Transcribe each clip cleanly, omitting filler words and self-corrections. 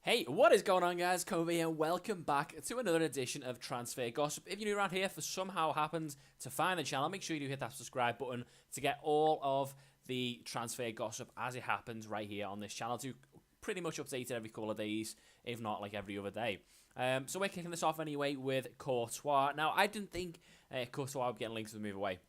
Hey, what is going on, guys? Kova here, and welcome back to another edition of Transfer Gossip. If you're new around here, for somehow happened to find the channel, make sure you do hit that subscribe button to get all of the transfer gossip as it happens right here on this channel. To pretty much update it every couple of days, if not like every other day. So we're kicking this off anyway with Courtois. Now, I didn't think Courtois would get linked to the move away.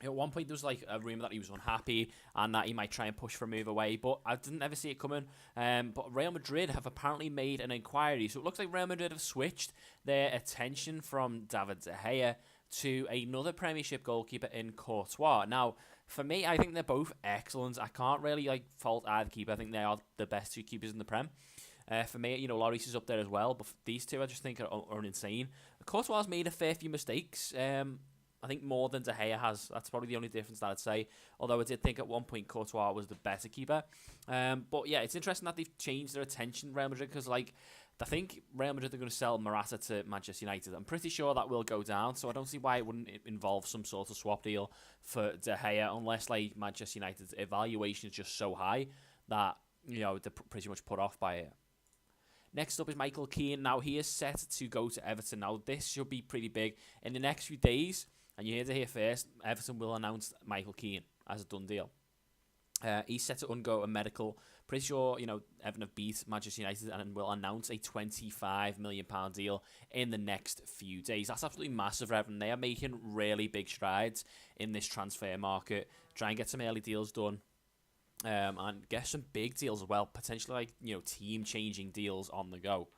At one point, there was like a rumour that he was unhappy and that he might try and push for a move away, but I didn't ever see it coming. But Real Madrid have apparently made an inquiry, so it looks like Real Madrid have switched their attention from David De Gea to another Premiership goalkeeper in Courtois. Now, for me, I think they're both excellent. I can't really fault either keeper. I think they are the best two keepers in the Prem. For me, Lloris is up there as well, but these two I just think are insane. Courtois has made a fair few mistakes. I think more than De Gea has. That's probably the only difference that I'd say. Although I did think at one point Courtois was the better keeper. But yeah, it's interesting that they've changed their attention, Real Madrid, because I think Real Madrid are going to sell Morata to Manchester United. I'm pretty sure that will go down, so I don't see why it wouldn't involve some sort of swap deal for De Gea, unless Manchester United's evaluation is just so high that they're pretty much put off by it. Next up is Michael Keane. Now, he is set to go to Everton. Now, this should be pretty big. In the next few days, and you heard it here first, Everton will announce Michael Keane as a done deal. He's set to undergo a medical. Pretty sure, Everton have beat Manchester United and will announce a £25 million deal in the next few days. That's absolutely massive for Everton. They are making really big strides in this transfer market. Try and get some early deals done. And get some big deals as well. Potentially, team-changing deals on the go.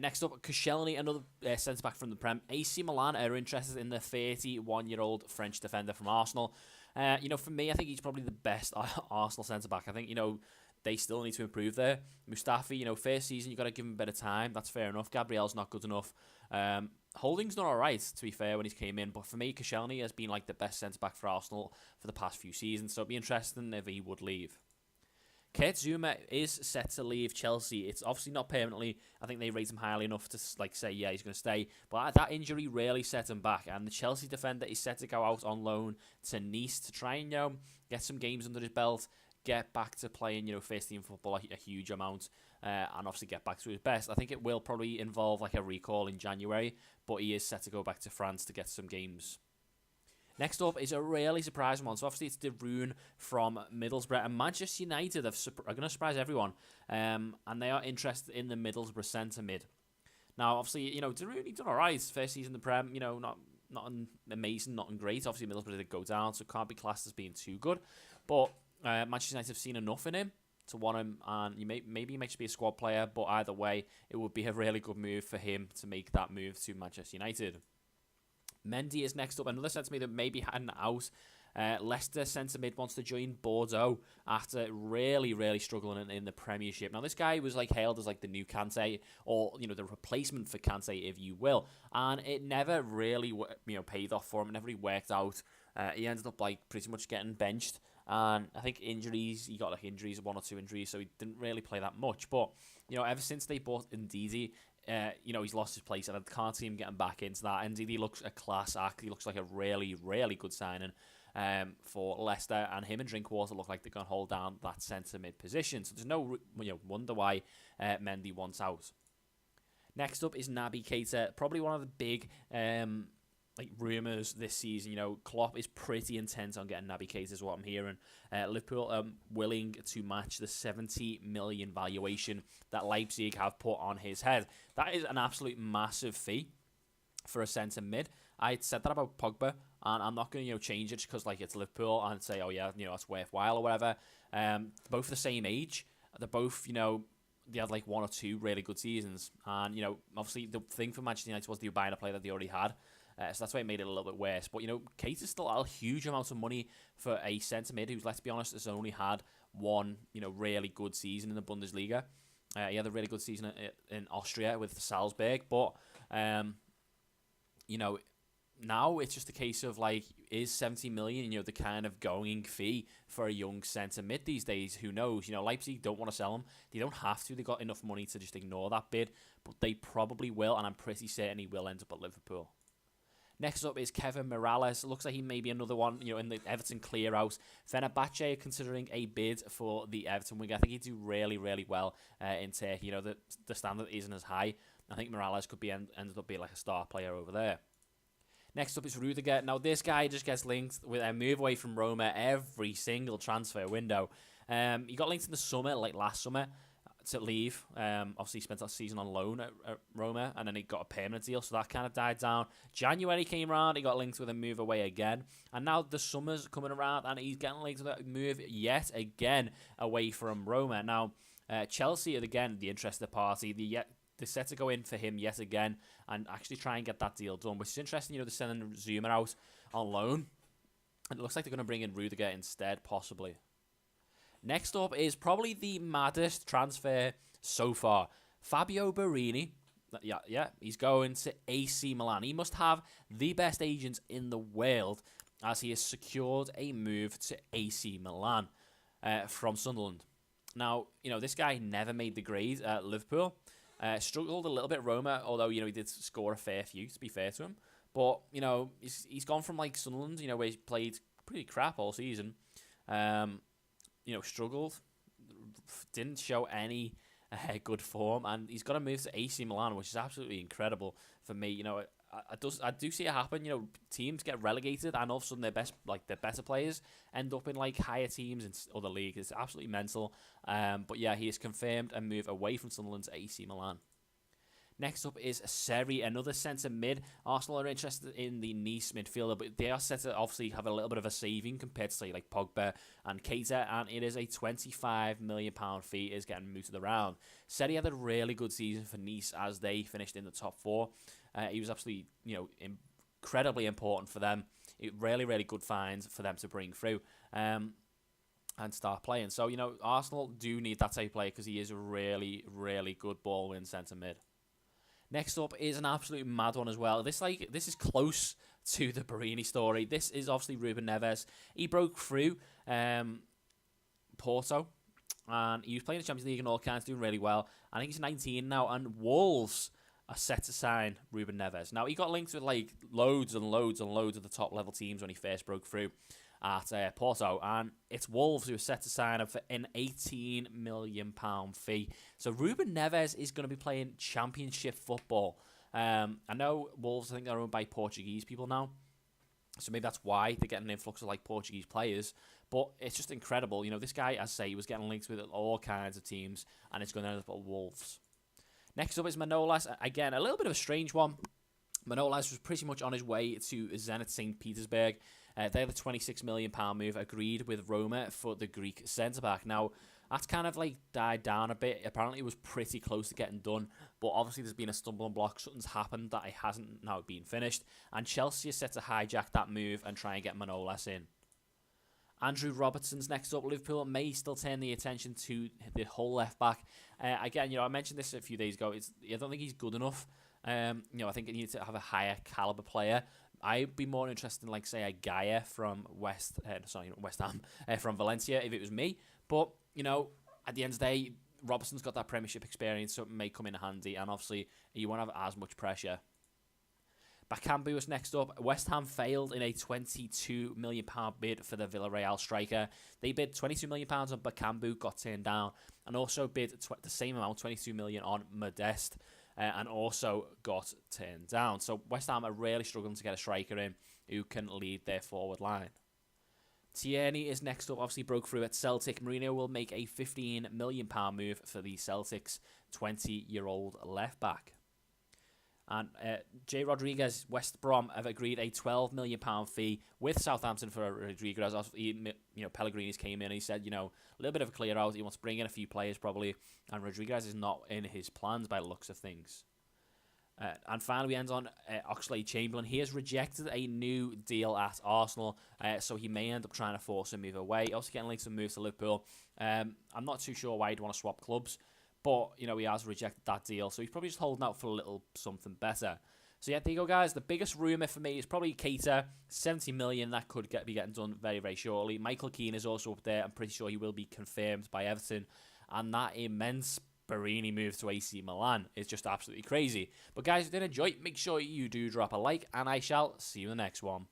Next up, Koscielny, another centre-back from the Prem. AC Milan are interested in the 31-year-old French defender from Arsenal. For me, I think he's probably the best Arsenal centre-back. I think, they still need to improve there. Mustafi, first season, you've got to give him a bit of time. That's fair enough. Gabriel's not good enough. Holding's done all right, to be fair, when he's came in. But for me, Koscielny has been the best centre-back for Arsenal for the past few seasons. So it'd be interesting if he would leave. Kurt Zouma is set to leave Chelsea. It's obviously not permanently. I think they rate him highly enough to say, yeah, he's going to stay. But that injury really set him back. And the Chelsea defender is set to go out on loan to Nice to try and get some games under his belt, get back to playing first team football a huge amount, and obviously get back to his best. I think it will probably involve a recall in January, but he is set to go back to France to get some games. Next up is a really surprising one. So obviously it's De Bruyne from Middlesbrough, and Manchester United are going to surprise everyone, and they are interested in the Middlesbrough centre mid. Now obviously De Bruyne, he's done alright first season in the Prem. Not amazing, not great. Obviously Middlesbrough did go down, so can't be classed as being too good. But Manchester United have seen enough in him to want him, and maybe he might just be a squad player. But either way, it would be a really good move for him to make that move to Manchester United. Mendy is next up. Another centre mid that maybe hadn't out. Leicester centre mid wants to join Bordeaux after really, really struggling in the Premiership. Now, this guy was hailed as the new Kante, or the replacement for Kante, if you will, and it never really paid off for him. It never really worked out. He ended up pretty much getting benched, and I think injuries. He got injuries, one or two injuries, so he didn't really play that much. But ever since they bought Ndidi, he's lost his place, and I can't see him getting back into that. Ndidi looks a class act. He looks like a really, really good signing for Leicester, and him and Drinkwater look like they're going to hold down that centre mid position. So there's no wonder why Mendy wants out. Next up is Naby Keita, probably one of the big rumours this season. Klopp is pretty intense on getting Naby Keita, is what I'm hearing. Liverpool are willing to match the 70 million valuation that Leipzig have put on his head. That is an absolute massive fee for a centre mid. I said that about Pogba, and I'm not going to change it just because it's Liverpool and say, oh yeah, that's worthwhile or whatever. Both the same age. They're both they had one or two really good seasons, and obviously the thing for Manchester United was they were buying a player that they already had. So that's why it made it a little bit worse. But, Keita's still a huge amount of money for a centre-mid who's, let's be honest, has only had one, really good season in the Bundesliga. He had a really good season in Austria with Salzburg. But, now it's just a case of, is 70 million, the kind of going fee for a young centre-mid these days? Who knows? Leipzig don't want to sell him. They don't have to. They've got enough money to just ignore that bid. But they probably will, and I'm pretty certain he will end up at Liverpool. Next up is Kevin Morales. Looks like he may be another one, in the Everton clear out. Fenerbahce are considering a bid for the Everton winger. I think he'd do really, really well in Turkey. The standard isn't as high. I think Morales could be ended up being like a star player over there. Next up is Rudiger. Now, this guy just gets linked with a move away from Roma every single transfer window. He got linked in the summer, like last summer, to leave. Obviously, he spent that season on loan at Roma, and then he got a permanent deal, so that kind of died down. January came around, he got linked with a move away again, and now the summer's coming around, and he's getting linked with a move yet again away from Roma. Now, Chelsea are again the interested party. They're set to go in for him yet again and actually try and get that deal done, which is interesting. They're sending Zuma out on loan, and it looks like they're going to bring in Rudiger instead, possibly. Next up is probably the maddest transfer so far. Fabio Borini. Yeah, he's going to AC Milan. He must have the best agents in the world, as he has secured a move to AC Milan from Sunderland. Now, this guy never made the grade at Liverpool. Struggled a little bit at Roma, although, he did score a fair few, to be fair to him. But, he's gone from, like, Sunderland, where he played pretty crap all season. Struggled, didn't show any good form, and he's got to move to AC Milan, which is absolutely incredible for me. I do see it happen. Teams get relegated, and all of a sudden their better players end up in like higher teams in other leagues. It's absolutely mental. But yeah, he has confirmed a move away from Sunderland to AC Milan. Next up is Seri, another centre mid. Arsenal are interested in the Nice midfielder, but they are set to obviously have a little bit of a saving compared to, say, like Pogba and Keita, and it is a £25 million fee is getting moved to the round. Seri had a really good season for Nice as they finished in the top four. He was absolutely, incredibly important for them. Really, really good finds for them to bring through and start playing. So, Arsenal do need that type of player because he is a really, really good ball-win centre mid. Next up is an absolute mad one as well. This is close to the Borini story. This is obviously Ruben Neves. He broke through Porto, and he was playing the Champions League and all kinds, doing really well. I think he's 19 now, and Wolves are set to sign Ruben Neves. Now, he got linked with like loads and loads and loads of the top level teams when he first broke through at Porto, and it's Wolves who are set to sign up for an £18 million fee. So Ruben Neves is going to be playing Championship football. I know Wolves, I think they're owned by Portuguese people now, so maybe that's why they're getting an influx of like Portuguese players. But it's just incredible. This guy, as I say, he was getting linked with all kinds of teams, and it's going to end up at Wolves. Next up is Manolas. Again, a little bit of a strange one. Manolas was pretty much on his way to Zenit St. Petersburg. They had a £26 million move agreed with Roma for the Greek centre-back. Now, that's kind of like died down a bit. Apparently, it was pretty close to getting done, but obviously there's been a stumbling block. Something's happened that it hasn't now been finished, and Chelsea is set to hijack that move and try and get Manolas in. Andrew Robertson's next up. Liverpool may still turn the attention to the whole left-back. Again, I mentioned this a few days ago. I don't think he's good enough. I think it needs to have a higher caliber player. I'd be more interested in, like, say, a Gaia from West Ham, from Valencia, if it was me. But, at the end of the day, Robertson's got that Premiership experience, so it may come in handy. And obviously, you won't have as much pressure. Bakambu was next up. West Ham failed in a £22 million bid for the Villarreal striker. They bid £22 million on Bakambu, got turned down, and also bid the same amount, £22 million on Modeste, and also got turned down. So West Ham are really struggling to get a striker in who can lead their forward line. Tierney is next up, obviously broke through at Celtic. Mourinho will make a £15 million move for the Celtics' 20-year-old left-back. And Jay Rodriguez, West Brom, have agreed a £12 million fee with Southampton for Rodriguez. Pellegrini's came in and he said, a little bit of a clear out. He wants to bring in a few players probably, and Rodriguez is not in his plans by the looks of things. And finally, we end on Oxlade-Chamberlain. He has rejected a new deal at Arsenal, so he may end up trying to force a move away. Also getting linked to move to Liverpool. I'm not too sure why he'd want to swap clubs. But, he has rejected that deal. So he's probably just holding out for a little something better. So, yeah, there you go, guys. The biggest rumour for me is probably Keita. 70 million, that could be getting done very, very shortly. Michael Keane is also up there. I'm pretty sure he will be confirmed by Everton. And that immense Barini moves to AC Milan is just absolutely crazy. But guys, if you did enjoy, make sure you do drop a like, and I shall see you in the next one.